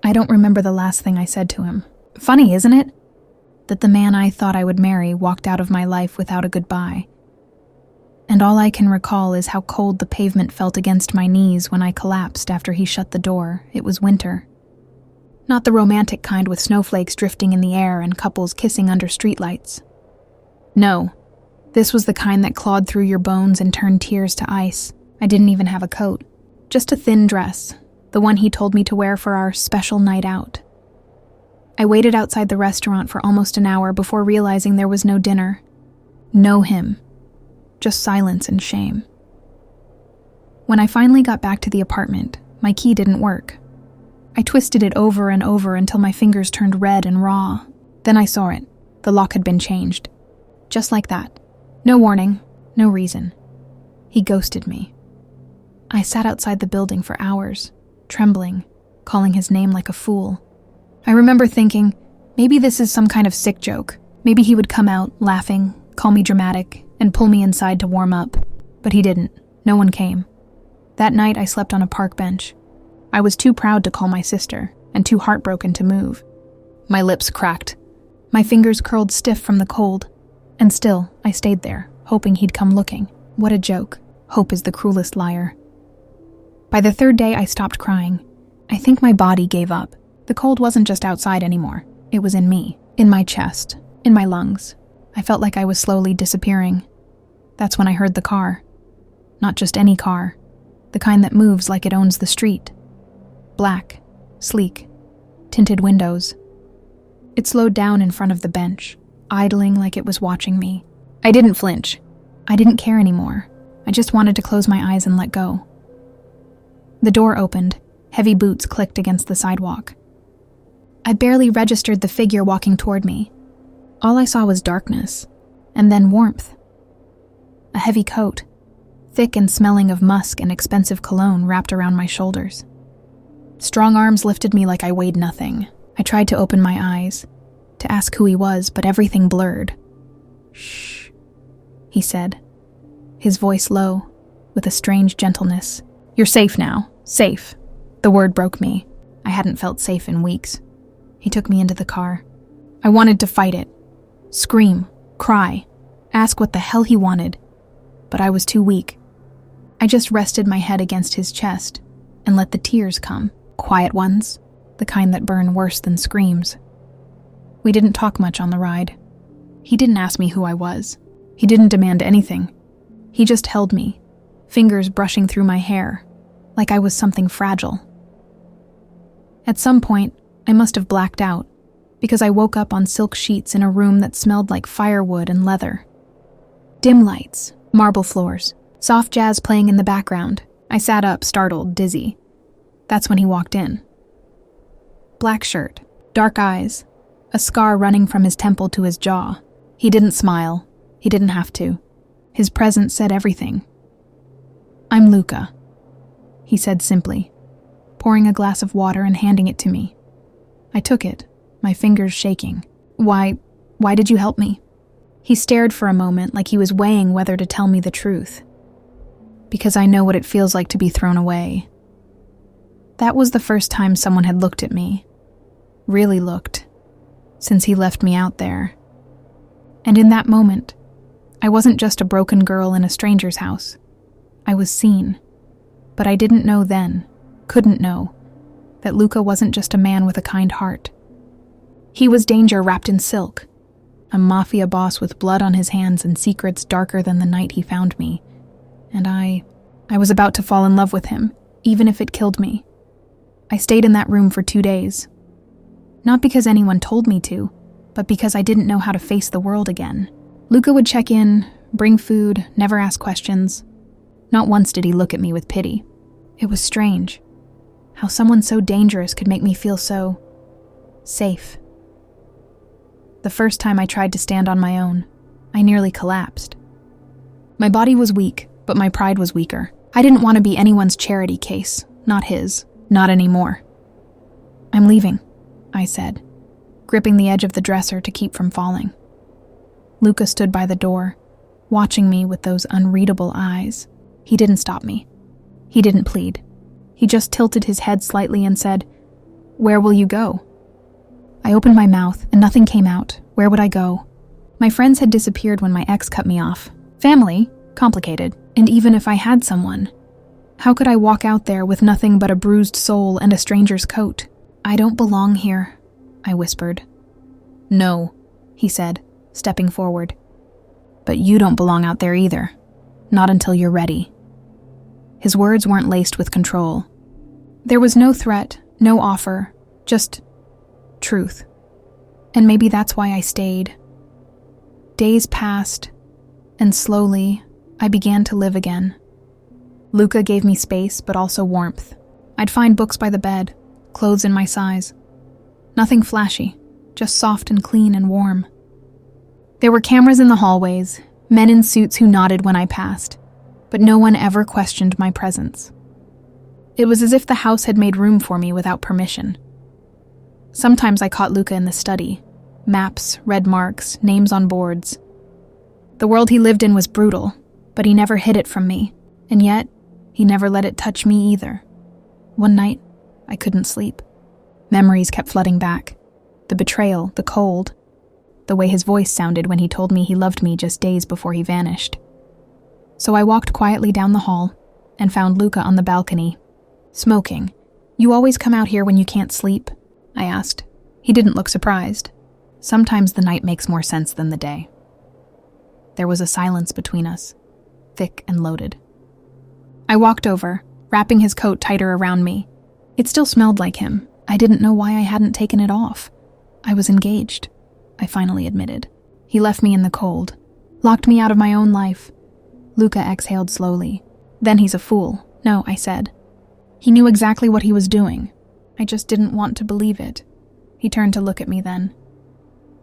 I don't remember the last thing I said to him. Funny, isn't it? That the man I thought I would marry walked out of my life without a goodbye. And all I can recall is how cold the pavement felt against my knees when I collapsed after he shut the door. It was winter. Not the romantic kind with snowflakes drifting in the air and couples kissing under streetlights. No, this was the kind that clawed through your bones and turned tears to ice. I didn't even have a coat. Just a thin dress, the one he told me to wear for our special night out. I waited outside the restaurant for almost an hour before realizing there was no dinner. No him. Just silence and shame. When I finally got back to the apartment, my key didn't work. I twisted it over and over until my fingers turned red and raw. Then I saw it. The lock had been changed. Just like that. No warning, no reason. He ghosted me. I sat outside the building for hours, trembling, calling his name like a fool. I remember thinking, maybe this is some kind of sick joke. Maybe he would come out, laughing, call me dramatic, and pull me inside to warm up. But he didn't. No one came. That night I slept on a park bench. I was too proud to call my sister, and too heartbroken to move. My lips cracked. My fingers curled stiff from the cold. And still, I stayed there, hoping he'd come looking. What a joke. Hope is the cruelest liar. By the third day, I stopped crying. I think my body gave up. The cold wasn't just outside anymore. It was in me, in my chest, in my lungs. I felt like I was slowly disappearing. That's when I heard the car. Not just any car. The kind that moves like it owns the street. Black, sleek, tinted windows. It slowed down in front of the bench, idling like it was watching me. I didn't flinch. I didn't care anymore. I just wanted to close my eyes and let go. The door opened. Heavy boots clicked against the sidewalk. I barely registered the figure walking toward me. All I saw was darkness, and then warmth. A heavy coat, thick and smelling of musk and expensive cologne, wrapped around my shoulders. Strong arms lifted me like I weighed nothing. I tried to open my eyes, to ask who he was, but everything blurred. "Shh," he said, his voice low, with a strange gentleness. "You're safe now. Safe." The word broke me. I hadn't felt safe in weeks. He took me into the car. I wanted to fight it. Scream, cry, ask what the hell he wanted. But I was too weak. I just rested my head against his chest and let the tears come. Quiet ones, the kind that burn worse than screams. We didn't talk much on the ride. He didn't ask me who I was. He didn't demand anything. He just held me, fingers brushing through my hair, like I was something fragile. At some point, I must have blacked out, because I woke up on silk sheets in a room that smelled like firewood and leather. Dim lights, marble floors, soft jazz playing in the background. I sat up, startled, dizzy. That's when he walked in. Black shirt, dark eyes, a scar running from his temple to his jaw. He didn't smile. He didn't have to. His presence said everything. "I'm Luca," he said simply, pouring a glass of water and handing it to me. I took it, my fingers shaking. Why did you help me?" He stared for a moment like he was weighing whether to tell me the truth. "Because I know what it feels like to be thrown away." That was the first time someone had looked at me. Really looked. Since he left me out there. And in that moment, I wasn't just a broken girl in a stranger's house. I was seen. But I didn't know then, couldn't know, that Luca wasn't just a man with a kind heart. He was danger wrapped in silk, a mafia boss with blood on his hands and secrets darker than the night he found me. And I was about to fall in love with him, even if it killed me. I stayed in that room for 2 days. Not because anyone told me to, but because I didn't know how to face the world again. Luca would check in, bring food, never ask questions. Not once did he look at me with pity. It was strange. How someone so dangerous could make me feel so safe. The first time I tried to stand on my own, I nearly collapsed. My body was weak, but my pride was weaker. I didn't want to be anyone's charity case, not his, not anymore. "I'm leaving," I said, gripping the edge of the dresser to keep from falling. Luca stood by the door, watching me with those unreadable eyes. He didn't stop me. He didn't plead. He just tilted his head slightly and said, Where will you go? I opened my mouth and nothing came out. Where would I go? My friends had disappeared when my ex cut me off. Family? Complicated. And even if I had someone, how could I walk out there with nothing but a bruised soul and a stranger's coat? I don't belong here, I whispered. No, he said, stepping forward. But you don't belong out there either. Not until you're ready. His words weren't laced with control. There was no threat, no offer, just truth. And maybe that's why I stayed. Days passed, and slowly, I began to live again. Luca gave me space, but also warmth. I'd find books by the bed, clothes in my size. Nothing flashy, just soft and clean and warm. There were cameras in the hallways, men in suits who nodded when I passed, but no one ever questioned my presence. It was as if the house had made room for me without permission. Sometimes I caught Luca in the study. Maps, red marks, names on boards. The world he lived in was brutal, but he never hid it from me, and yet, he never let it touch me either. One night, I couldn't sleep. Memories kept flooding back. The betrayal, the cold, the way his voice sounded when he told me he loved me just days before he vanished. So I walked quietly down the hall and found Luca on the balcony, smoking. You always come out here when you can't sleep? I asked. He didn't look surprised. Sometimes the night makes more sense than the day. There was a silence between us, thick and loaded. I walked over, wrapping his coat tighter around me. It still smelled like him. I didn't know why I hadn't taken it off. I was engaged, I finally admitted. He left me in the cold, locked me out of my own life. Luca exhaled slowly. Then he's a fool. No, I said. He knew exactly what he was doing. I just didn't want to believe it. He turned to look at me then.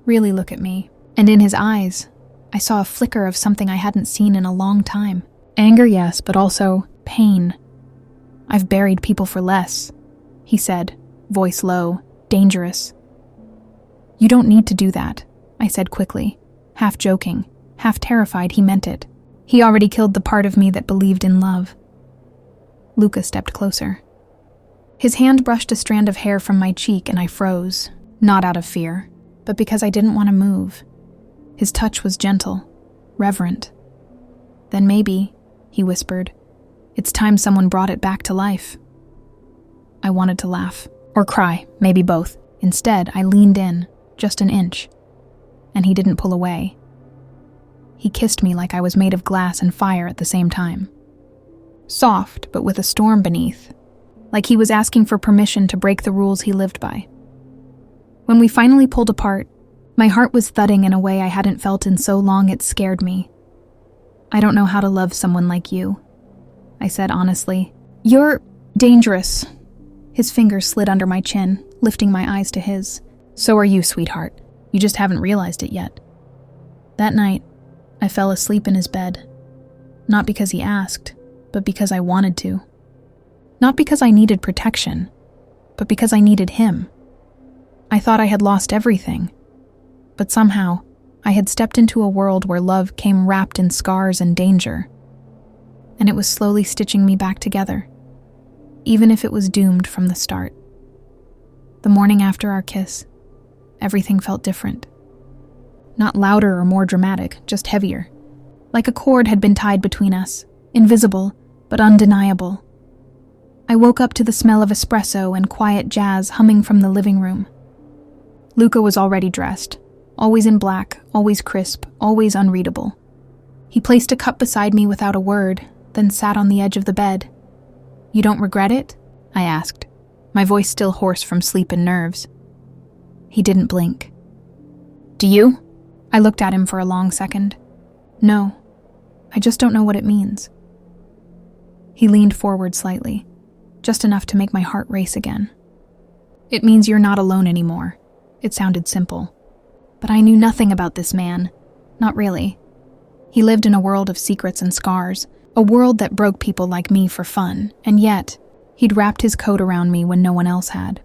Really look at me. And in his eyes, I saw a flicker of something I hadn't seen in a long time. Anger, yes, but also pain. I've buried people for less, he said, voice low, dangerous. You don't need to do that, I said quickly, half joking, half terrified he meant it. He already killed the part of me that believed in love. Luca stepped closer. His hand brushed a strand of hair from my cheek and I froze, not out of fear, but because I didn't want to move. His touch was gentle, reverent. Then maybe, he whispered, it's time someone brought it back to life. I wanted to laugh, or cry, maybe both. Instead, I leaned in, just an inch, and he didn't pull away. He kissed me like I was made of glass and fire at the same time. Soft, but with a storm beneath, like he was asking for permission to break the rules he lived by. When we finally pulled apart, my heart was thudding in a way I hadn't felt in so long it scared me. I don't know how to love someone like you, I said honestly. You're dangerous. His fingers slid under my chin, lifting my eyes to his. So are you, sweetheart. You just haven't realized it yet. That night, I fell asleep in his bed. Not because he asked, but because I wanted to. Not because I needed protection, but because I needed him. I thought I had lost everything, but somehow I had stepped into a world where love came wrapped in scars and danger, and it was slowly stitching me back together, even if it was doomed from the start. The morning after our kiss, everything felt different. Not louder or more dramatic, just heavier. Like a cord had been tied between us, invisible but undeniable. I woke up to the smell of espresso and quiet jazz humming from the living room. Luca was already dressed, always in black, always crisp, always unreadable. He placed a cup beside me without a word, then sat on the edge of the bed. You don't regret it? I asked, my voice still hoarse from sleep and nerves. He didn't blink. Do you? I looked at him for a long second. No, I just don't know what it means. He leaned forward slightly, just enough to make my heart race again. It means you're not alone anymore. It sounded simple. But I knew nothing about this man. Not really. He lived in a world of secrets and scars, a world that broke people like me for fun, and yet, he'd wrapped his coat around me when no one else had.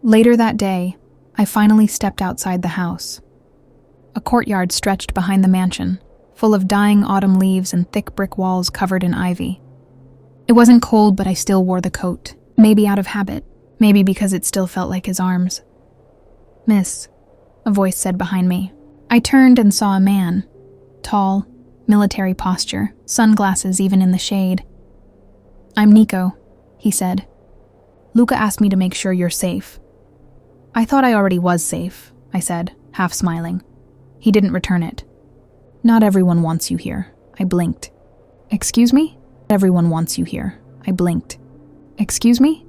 Later that day, I finally stepped outside the house. A courtyard stretched behind the mansion, full of dying autumn leaves and thick brick walls covered in ivy. It wasn't cold, but I still wore the coat, maybe out of habit. maybe because it still felt like his arms. "Miss," a voice said behind me. I turned and saw a man, tall, military posture, sunglasses even in the shade. "I'm Nico," he said. "Luca asked me to make sure you're safe." "I thought I already was safe," I said, half smiling. He didn't return it. "Not everyone wants you here," I blinked. "Excuse me?" "Everyone wants you here," I blinked. "Excuse me?"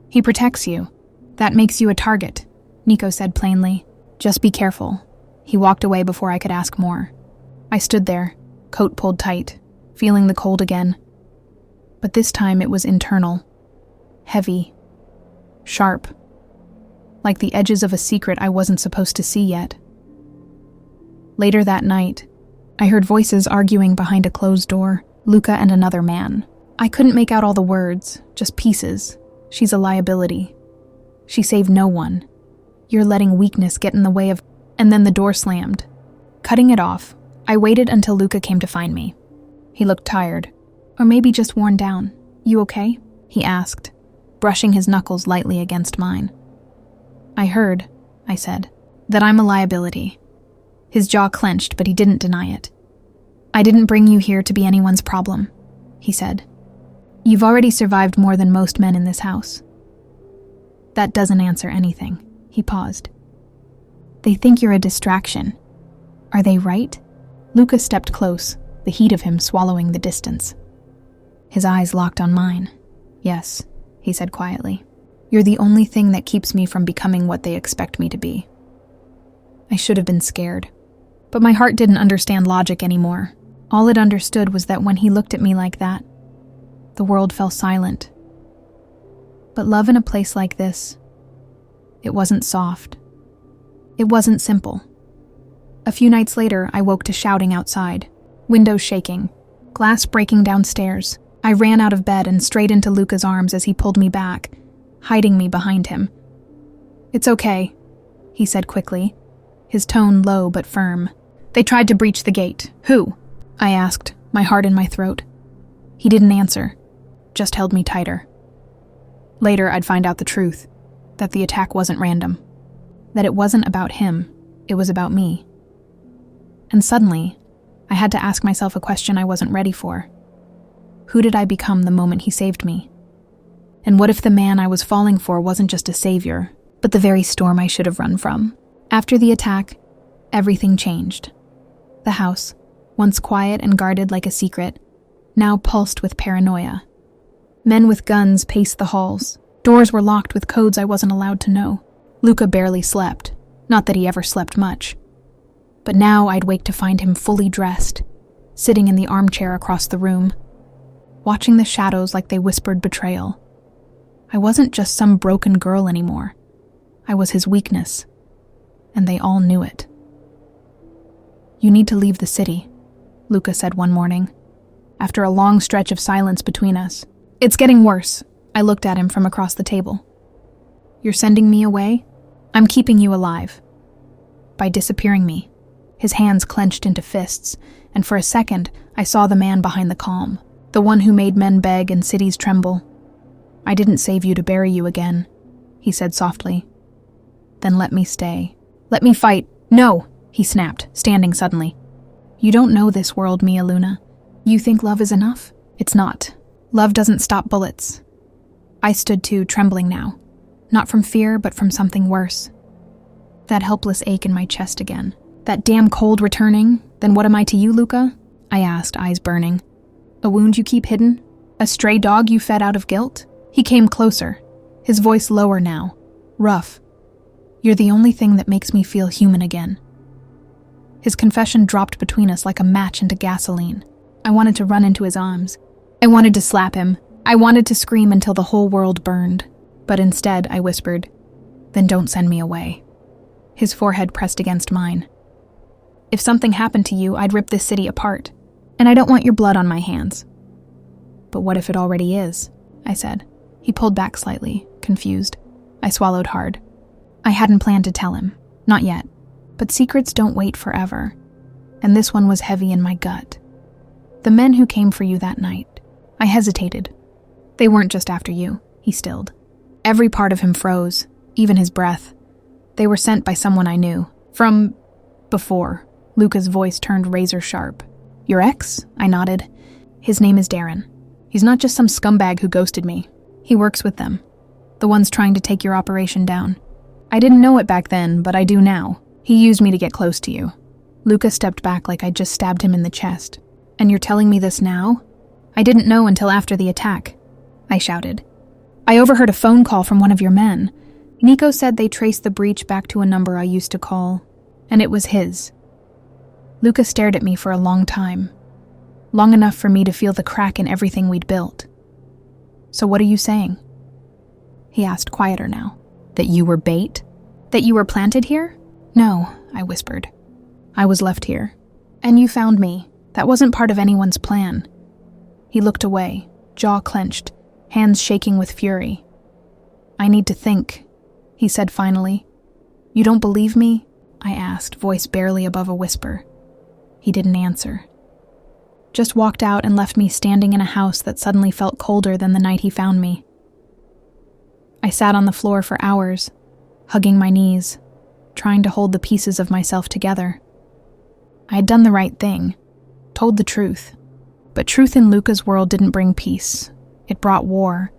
"He protects you. That makes you a target," Nico said plainly. "Just be careful." He walked away before I could ask more. I stood there, coat pulled tight, feeling the cold again. But this time it was internal. Heavy. Sharp. Like the edges of a secret I wasn't supposed to see yet. Later that night, I heard voices arguing behind a closed door, Luca and another man. I couldn't make out all the words, just pieces. "She's a liability. She saved no one. You're letting weakness get in the way of..." And then the door slammed. Cutting it off, I waited until Luca came to find me. He looked tired, or maybe just worn down. "You okay?" he asked, brushing his knuckles lightly against mine. "I heard," I said, "that I'm a liability." His jaw clenched, but he didn't deny it. "I didn't bring you here to be anyone's problem," he said. "You've already survived more than most men in this house." "That doesn't answer anything," he paused. "They think you're a distraction. Are they right?" Luca stepped close, the heat of him swallowing the distance. His eyes locked on mine. "Yes," he said quietly. "You're the only thing that keeps me from becoming what they expect me to be." I should have been scared. But my heart didn't understand logic anymore. All it understood was that when he looked at me like that, the world fell silent. But love in a place like this, it wasn't soft. It wasn't simple. A few nights later, I woke to shouting outside, windows shaking, glass breaking downstairs. I ran out of bed and straight into Luca's arms as he pulled me back, hiding me behind him. "It's okay," he said quickly, his tone low but firm. "They tried to breach the gate. Who?" I asked, my heart in my throat. He didn't answer, just held me tighter. Later, I'd find out the truth, that the attack wasn't random, that it wasn't about him, it was about me. And suddenly, I had to ask myself a question I wasn't ready for. Who did I become the moment he saved me? And what if the man I was falling for wasn't just a savior, but the very storm I should have run from? After the attack, everything changed. The house, once quiet and guarded like a secret, now pulsed with paranoia. Men with guns paced the halls. Doors were locked with codes I wasn't allowed to know. Luca barely slept, not that he ever slept much. But now I'd wake to find him fully dressed, sitting in the armchair across the room, watching the shadows like they whispered betrayal. I wasn't just some broken girl anymore. I was his weakness, and they all knew it. "You need to leave the city," Luca said one morning, after a long stretch of silence between us. "It's getting worse." I looked at him from across the table. "You're sending me away? I'm keeping you alive. By disappearing me." His hands clenched into fists, and for a second, I saw the man behind the calm, the one who made men beg and cities tremble. "I didn't save you to bury you again," he said softly. "Then let me stay. Let me fight." "No," he snapped, standing suddenly. "You don't know this world, Mia Luna. You think love is enough? It's not. Love doesn't stop bullets." I stood too, trembling now. Not from fear, but from something worse. That helpless ache in my chest again. That damn cold returning. "Then what am I to you, Luca?" I asked, eyes burning. "A wound you keep hidden? A stray dog you fed out of guilt?" He came closer, his voice lower now, rough. "You're the only thing that makes me feel human again." His confession dropped between us like a match into gasoline. I wanted to run into his arms. I wanted to slap him. I wanted to scream until the whole world burned. But instead, I whispered, "Then don't send me away." His forehead pressed against mine. "If something happened to you, I'd rip this city apart. And I don't want your blood on my hands." "But what if it already is?" I said. He pulled back slightly, confused. I swallowed hard. I hadn't planned to tell him. Not yet. But secrets don't wait forever. And this one was heavy in my gut. "The men who came for you that night." I hesitated. "They weren't just after you," he stilled. Every part of him froze, even his breath. They were sent by someone I knew. From before. Luca's voice turned razor sharp. Your ex? I nodded. His name is Darren. He's not just some scumbag who ghosted me. He works with them. The ones trying to take your operation down. I didn't know it back then, but I do now. He used me to get close to you. Luca stepped back like I'd just stabbed him in the chest. And you're telling me this now? I didn't know until after the attack, I shouted. I overheard a phone call from one of your men. Nico said they traced the breach back to a number I used to call, and it was his. Luca stared at me for a long time, long enough for me to feel the crack in everything we'd built. So what are you saying? He asked, quieter now. That you were bait? That you were planted here? No, I whispered. I was left here. And you found me. That wasn't part of anyone's plan. He looked away, jaw clenched, hands shaking with fury. I need to think, he said finally. You don't believe me? I asked, voice barely above a whisper. He didn't answer. Just walked out and left me standing in a house that suddenly felt colder than the night he found me. I sat on the floor for hours, hugging my knees, trying to hold the pieces of myself together. I had done the right thing, told the truth, but truth in Luca's world didn't bring peace. It brought war,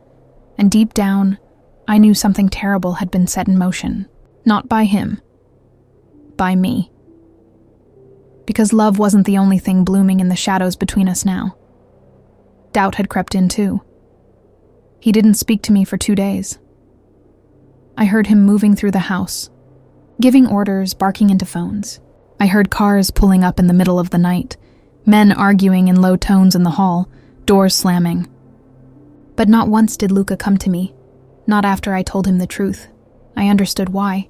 and deep down, I knew something terrible had been set in motion, not by him, by me. Because love wasn't the only thing blooming in the shadows between us now. Doubt had crept in too. He didn't speak to me for 2 days. I heard him moving through the house, giving orders, barking into phones. I heard cars pulling up in the middle of the night, men arguing in low tones in the hall, doors slamming. But not once did Luca come to me, not after I told him the truth. I understood why.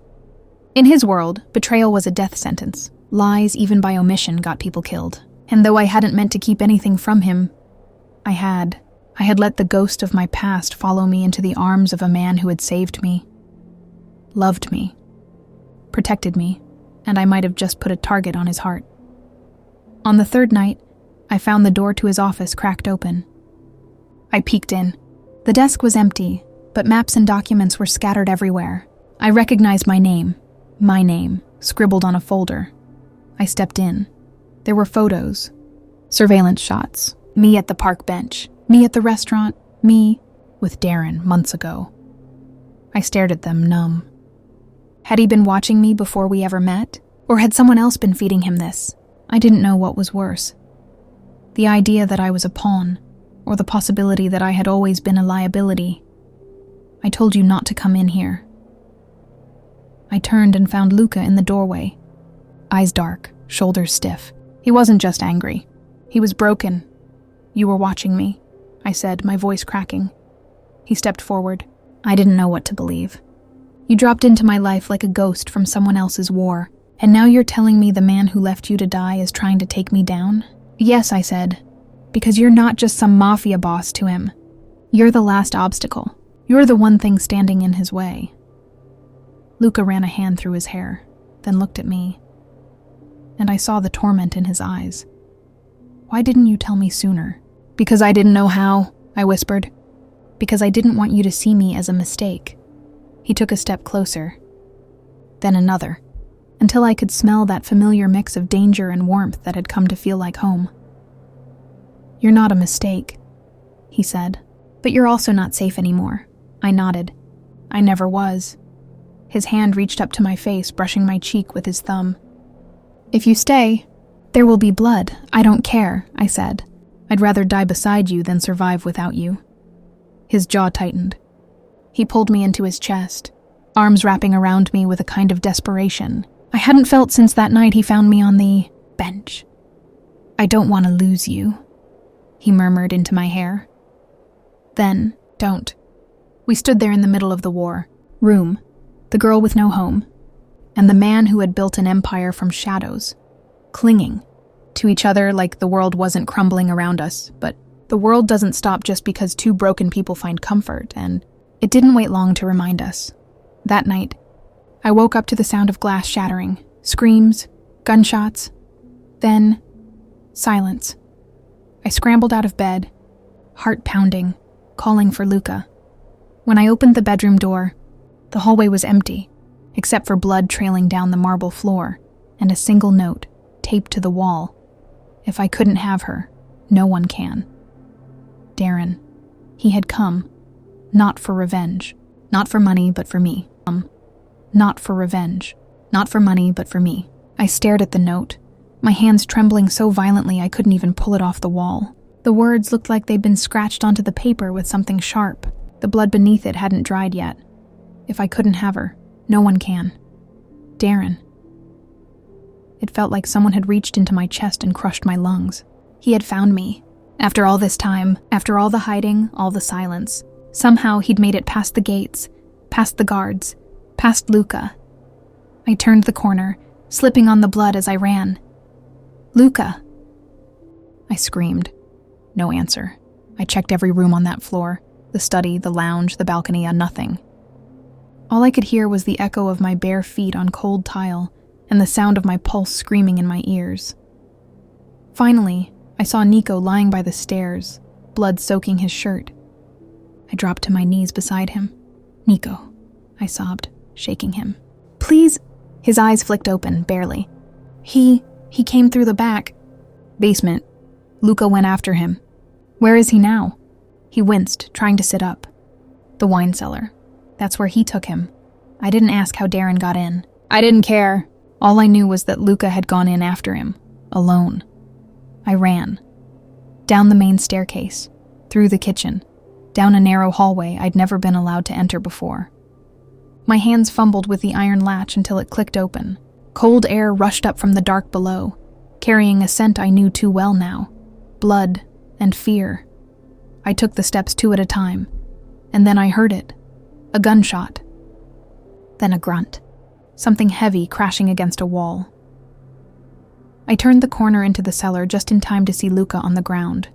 In his world, betrayal was a death sentence. Lies, even by omission, got people killed. And though I hadn't meant to keep anything from him, I had let the ghost of my past follow me into the arms of a man who had saved me, loved me, protected me, and I might have just put a target on his heart. On the third night, I found the door to his office cracked open. I peeked in. The desk was empty, but maps and documents were scattered everywhere. I recognized my name, scribbled on a folder. I stepped in. There were photos, surveillance shots, me at the park bench, me at the restaurant, me with Darren months ago. I stared at them, numb. Had he been watching me before we ever met? Or had someone else been feeding him this? I didn't know what was worse. The idea that I was a pawn, or the possibility that I had always been a liability. I told you not to come in here. I turned and found Luca in the doorway. Eyes dark, shoulders stiff. He wasn't just angry. He was broken. You were watching me, I said, my voice cracking. He stepped forward. I didn't know what to believe. You dropped into my life like a ghost from someone else's war, and now you're telling me the man who left you to die is trying to take me down? Yes, I said, because you're not just some mafia boss to him. You're the last obstacle. You're the one thing standing in his way. Luca ran a hand through his hair, then looked at me, and I saw the torment in his eyes. Why didn't you tell me sooner? Because I didn't know how, I whispered. Because I didn't want you to see me as a mistake. He took a step closer, then another, until I could smell that familiar mix of danger and warmth that had come to feel like home. You're not a mistake, he said, but you're also not safe anymore. I nodded. I never was. His hand reached up to my face, brushing my cheek with his thumb. If you stay, there will be blood. I don't care, I said. I'd rather die beside you than survive without you. His jaw tightened. He pulled me into his chest, arms wrapping around me with a kind of desperation I hadn't felt since that night he found me on the bench. I don't want to lose you, he murmured into my hair. Then, don't. We stood there in the middle of the war. Room, the girl with no home, and the man who had built an empire from shadows, clinging to each other like the world wasn't crumbling around us, but the world doesn't stop just because two broken people find comfort, and it didn't wait long to remind us. That night, I woke up to the sound of glass shattering, screams, gunshots, then silence. I scrambled out of bed, heart pounding, calling for Luca. When I opened the bedroom door, the hallway was empty, except for blood trailing down the marble floor and a single note taped to the wall. If I couldn't have her, no one can. Darren. He had come, not for revenge, not for money, but for me. Not for revenge, not for money, but for me. I stared at the note, my hands trembling so violently I couldn't even pull it off the wall. The words looked like they'd been scratched onto the paper with something sharp. The blood beneath it hadn't dried yet. If I couldn't have her, no one can. Darren. It felt like someone had reached into my chest and crushed my lungs. He had found me. After all this time, after all the hiding, all the silence, somehow he'd made it past the gates, past the guards, past Luca. I turned the corner, slipping on the blood as I ran. Luca! I screamed. No answer. I checked every room on that floor, the study, the lounge, the balcony, nothing. All I could hear was the echo of my bare feet on cold tile and the sound of my pulse screaming in my ears. Finally, I saw Nico lying by the stairs, blood soaking his shirt. I dropped to my knees beside him. Nico, I sobbed, shaking him. Please. His eyes flicked open, barely. He came through the back. Basement. Luca went after him. Where is he now? He winced, trying to sit up. The wine cellar. That's where he took him. I didn't ask how Darren got in. I didn't care. All I knew was that Luca had gone in after him, alone. I ran. Down the main staircase, through the kitchen, down a narrow hallway I'd never been allowed to enter before. My hands fumbled with the iron latch until it clicked open. Cold air rushed up from the dark below, carrying a scent I knew too well now. Blood and fear. I took the steps 2 at a time, and then I heard it. A gunshot. Then a grunt. Something heavy crashing against a wall. I turned the corner into the cellar just in time to see Luca on the ground,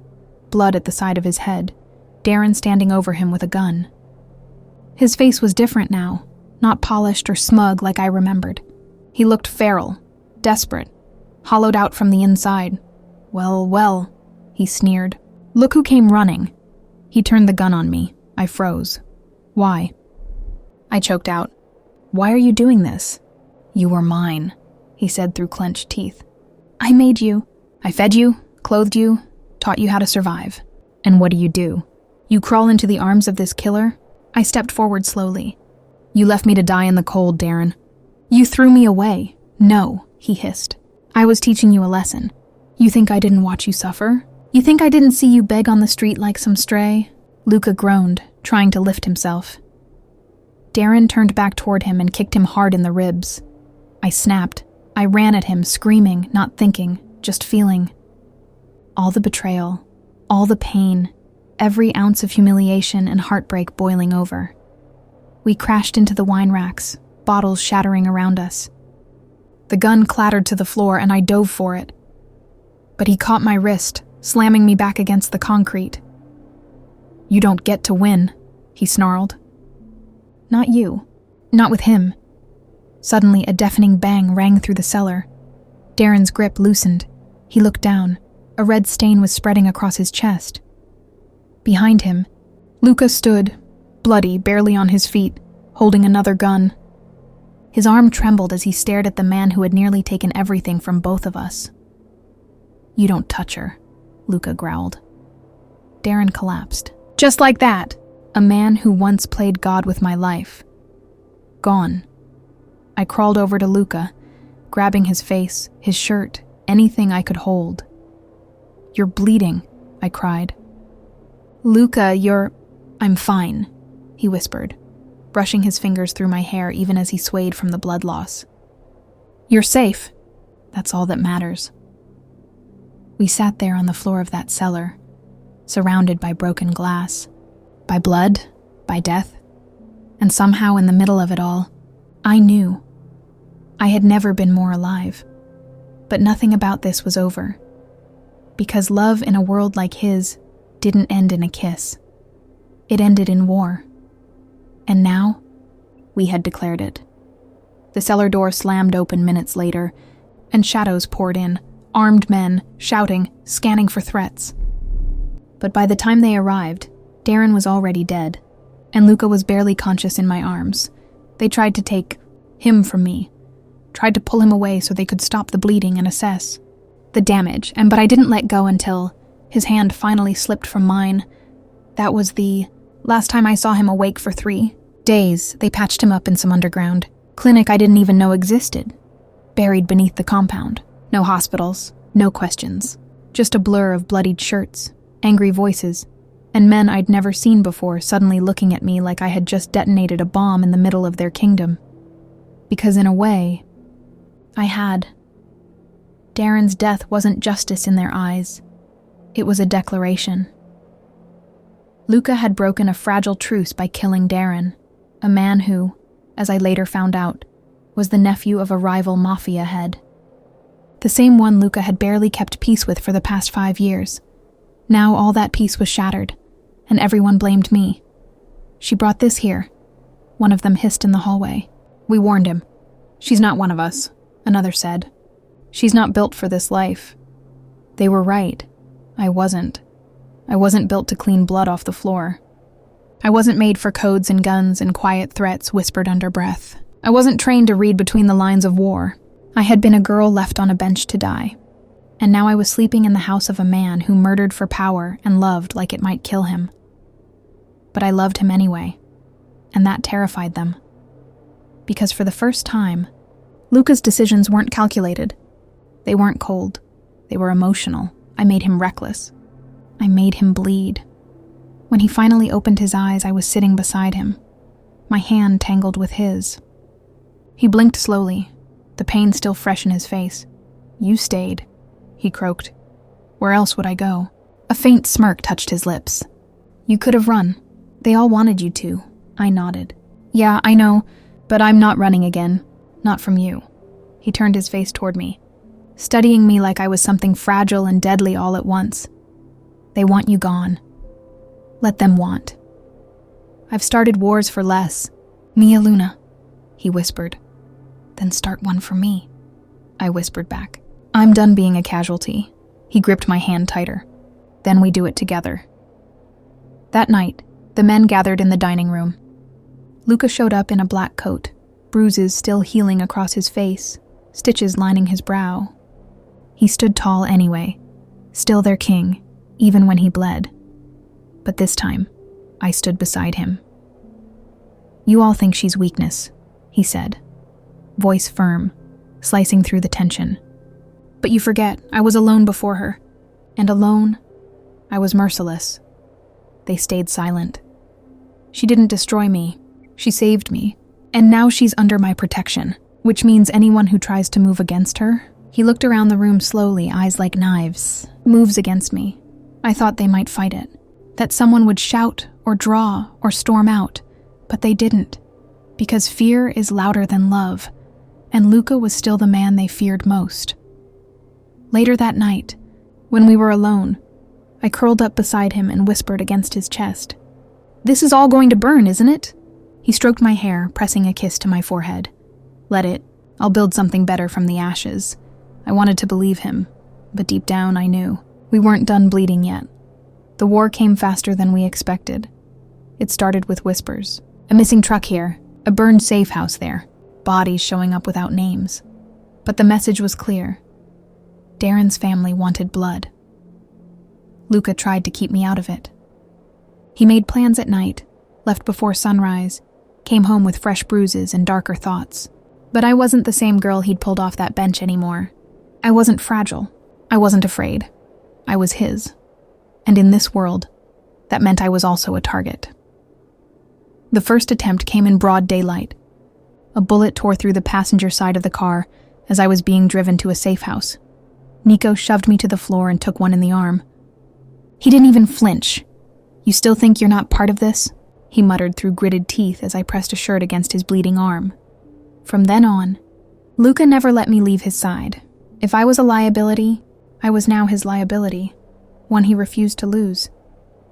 blood at the side of his head, Darren standing over him with a gun. His face was different now, not polished or smug like I remembered. He looked feral, desperate, hollowed out from the inside. Well, he sneered. Look who came running. He turned the gun on me. I froze. Why? I choked out. Why are you doing this? You were mine, he said through clenched teeth. I made you. I fed you, clothed you, taught you how to survive. And what do? You crawl into the arms of this killer? I stepped forward slowly. You left me to die in the cold, Darren. You threw me away. No, he hissed. I was teaching you a lesson. You think I didn't watch you suffer? You think I didn't see you beg on the street like some stray? Luca groaned, trying to lift himself. Darren turned back toward him and kicked him hard in the ribs. I snapped. I ran at him, screaming, not thinking, just feeling. All the betrayal, all the pain, every ounce of humiliation and heartbreak boiling over. We crashed into the wine racks, bottles shattering around us. The gun clattered to the floor and I dove for it. But he caught my wrist, slamming me back against the concrete. You don't get to win, he snarled. Not you. Not with him. Suddenly, a deafening bang rang through the cellar. Darren's grip loosened. He looked down. A red stain was spreading across his chest. Behind him, Luca stood, bloody, barely on his feet, holding another gun. His arm trembled as he stared at the man who had nearly taken everything from both of us. You don't touch her, Luca growled. Darren collapsed. Just like that, a man who once played God with my life. Gone. I crawled over to Luca, grabbing his face, his shirt, anything I could hold. You're bleeding, I cried. Luca, I'm fine, he whispered, brushing his fingers through my hair even as he swayed from the blood loss. You're safe. That's all that matters. We sat there on the floor of that cellar, surrounded by broken glass, by blood, by death, and somehow in the middle of it all, I knew. I had never been more alive, but nothing about this was over, because love in a world like his didn't end in a kiss. It ended in war. And now, we had declared it. The cellar door slammed open minutes later, and shadows poured in, armed men, shouting, scanning for threats. But by the time they arrived, Darren was already dead. and Luca was barely conscious in my arms. They tried to take him from me, tried to pull him away so they could stop the bleeding and assess the damage, but I didn't let go until his hand finally slipped from mine. That was the last time I saw him awake for 3 days. They patched him up in some underground clinic I didn't even know existed, buried beneath the compound. No hospitals, no questions, just a blur of bloodied shirts, angry voices, and men I'd never seen before suddenly looking at me like I had just detonated a bomb in the middle of their kingdom. Because in a way, I had. Darren's death wasn't justice in their eyes. It was a declaration. Luca had broken a fragile truce by killing Darren, a man who, as I later found out, was the nephew of a rival Mafia head. The same one Luca had barely kept peace with for the past 5 years. Now all that peace was shattered, and everyone blamed me. She brought this here. One of them hissed in the hallway. We warned him. She's not one of us, another said. She's not built for this life. They were right. I wasn't. I wasn't built to clean blood off the floor. I wasn't made for codes and guns and quiet threats whispered under breath. I wasn't trained to read between the lines of war. I had been a girl left on a bench to die. And now I was sleeping in the house of a man who murdered for power and loved like it might kill him. But I loved him anyway, and that terrified them. Because for the first time, Luca's decisions weren't calculated. They weren't cold. They were emotional. I made him reckless. I made him bleed. When he finally opened his eyes, I was sitting beside him, my hand tangled with his. He blinked slowly, the pain still fresh in his face. You stayed, he croaked. Where else would I go? A faint smirk touched his lips. You could have run. They all wanted you to. I nodded. Yeah, I know, but I'm not running again. Not from you. He turned his face toward me, studying me like I was something fragile and deadly all at once. They want you gone. Let them want. I've started wars for less. Mia Luna, he whispered. Then start one for me, I whispered back. I'm done being a casualty. He gripped my hand tighter. Then we do it together. That night, the men gathered in the dining room. Luca showed up in a black coat, bruises still healing across his face, stitches lining his brow. He stood tall anyway, still their king, even when he bled. But this time, I stood beside him. You all think she's weakness, he said, voice firm, slicing through the tension. But you forget, I was alone before her. And alone, I was merciless. They stayed silent. She didn't destroy me. She saved me. And now she's under my protection, which means anyone who tries to move against her. He looked around the room slowly, eyes like knives. Moves against me. I thought they might fight it. That someone would shout or draw or storm out. But they didn't. Because fear is louder than love. And Luca was still the man they feared most. Later that night, when we were alone, I curled up beside him and whispered against his chest. This is all going to burn, isn't it? He stroked my hair, pressing a kiss to my forehead. Let it. I'll build something better from the ashes. I wanted to believe him, but deep down I knew. We weren't done bleeding yet. The war came faster than we expected. It started with whispers. A missing truck here, a burned safe house there, bodies showing up without names. But the message was clear. Darren's family wanted blood. Luca tried to keep me out of it. He made plans at night, left before sunrise, came home with fresh bruises and darker thoughts. But I wasn't the same girl he'd pulled off that bench anymore. I wasn't fragile. I wasn't afraid. I was his. And in this world, that meant I was also a target. The first attempt came in broad daylight. A bullet tore through the passenger side of the car as I was being driven to a safe house. Nico shoved me to the floor and took one in the arm. He didn't even flinch. You still think you're not part of this? He muttered through gritted teeth as I pressed a shirt against his bleeding arm. From then on, Luca never let me leave his side. If I was a liability, I was now his liability, one he refused to lose.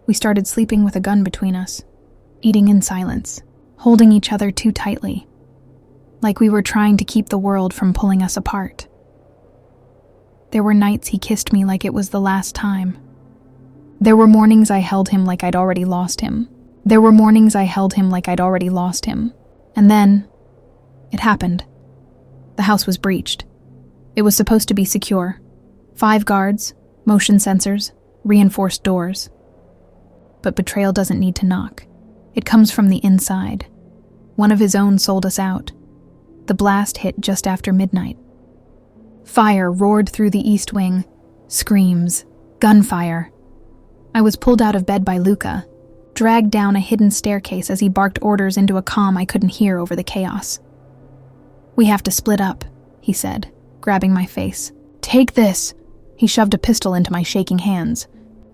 We started sleeping with a gun between us, eating in silence, holding each other too tightly, like we were trying to keep the world from pulling us apart. There were nights he kissed me like it was the last time. There were mornings I held him like I'd already lost him, There were mornings I held him like I'd already lost him. And then, it happened. The house was breached. It was supposed to be secure. 5 guards, motion sensors, reinforced doors. But betrayal doesn't need to knock. It comes from the inside. One of his own sold us out. The blast hit just after midnight. Fire roared through the east wing. Screams. Gunfire. I was pulled out of bed by Luca, dragged down a hidden staircase as he barked orders into a comm I couldn't hear over the chaos. "We have to split up," he said, grabbing my face. "Take this." He shoved a pistol into my shaking hands.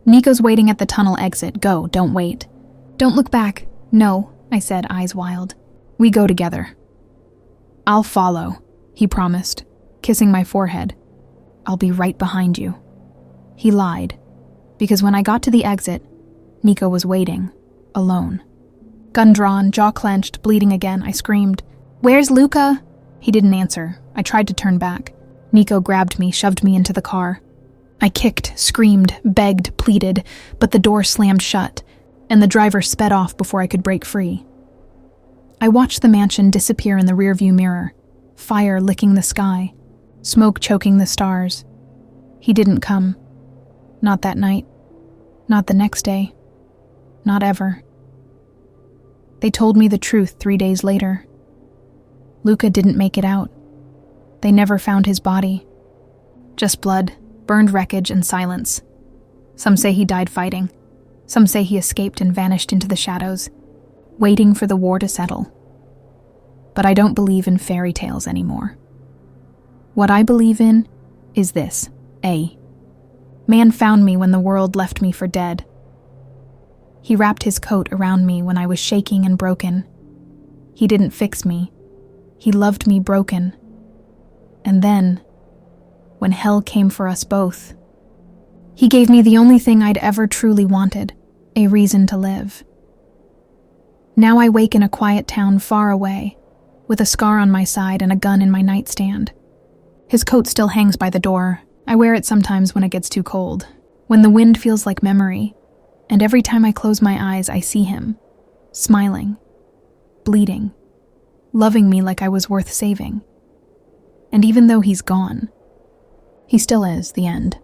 "Nico's waiting at the tunnel exit. Go, don't wait." "Don't look back." "No," I said, eyes wild. "We go together." "I'll follow," he promised, kissing my forehead. "I'll be right behind you." He lied, because when I got to the exit, Nico was waiting, alone. Gun drawn, jaw clenched, bleeding again, I screamed, "Where's Luca?" He didn't answer. I tried to turn back. Nico grabbed me, shoved me into the car. I kicked, screamed, begged, pleaded, but the door slammed shut, and the driver sped off before I could break free. I watched the mansion disappear in the rearview mirror, fire licking the sky, smoke choking the stars. He didn't come. Not that night. Not the next day. Not ever. They told me the truth 3 days later. Luca didn't make it out. They never found his body. Just blood, burned wreckage, and silence. Some say he died fighting. Some say he escaped and vanished into the shadows, waiting for the war to settle. But I don't believe in fairy tales anymore. What I believe in is this. Man found me when the world left me for dead. He wrapped his coat around me when I was shaking and broken. He didn't fix me. He loved me broken. And then, when hell came for us both, he gave me the only thing I'd ever truly wanted, a reason to live. Now I wake in a quiet town far away, with a scar on my side and a gun in my nightstand. His coat still hangs by the door. I wear it sometimes when it gets too cold, when the wind feels like memory, and every time I close my eyes I see him, smiling, bleeding, loving me like I was worth saving. And even though he's gone, he still is the end.